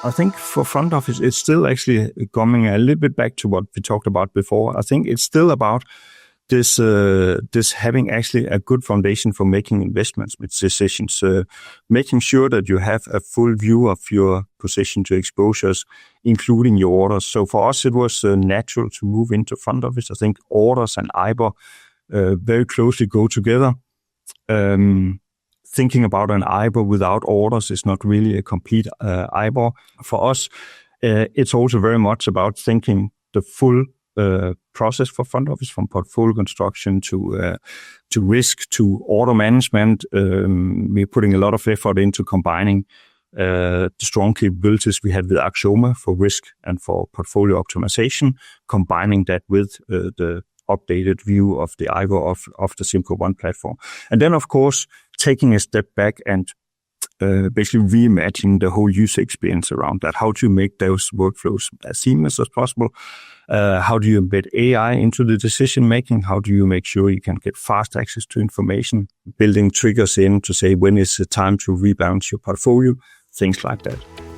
I think for front office, it's still actually coming a little bit back to what we talked about before. I think it's still about this having actually a good foundation for making investments with decisions, making sure that you have a full view of your position to exposures, including your orders. So for us, it was natural to move into front office. I think orders and IBOR very closely go together. Thinking about an IBOR without orders is not really a complete IBOR. For us, it's also very much about thinking the full process for front office, from portfolio construction to risk to order management. We're putting a lot of effort into combining the strong capabilities we had with Axioma for risk and for portfolio optimization, combining that with the updated view of the IBOR of the SimCorp One platform. And then, of course, taking a step back and basically reimagining the whole user experience around that. How do you make those workflows as seamless as possible? How do you embed AI into the decision-making? How do you make sure you can get fast access to information? Building triggers in to say when is the time to rebalance your portfolio? Things like that.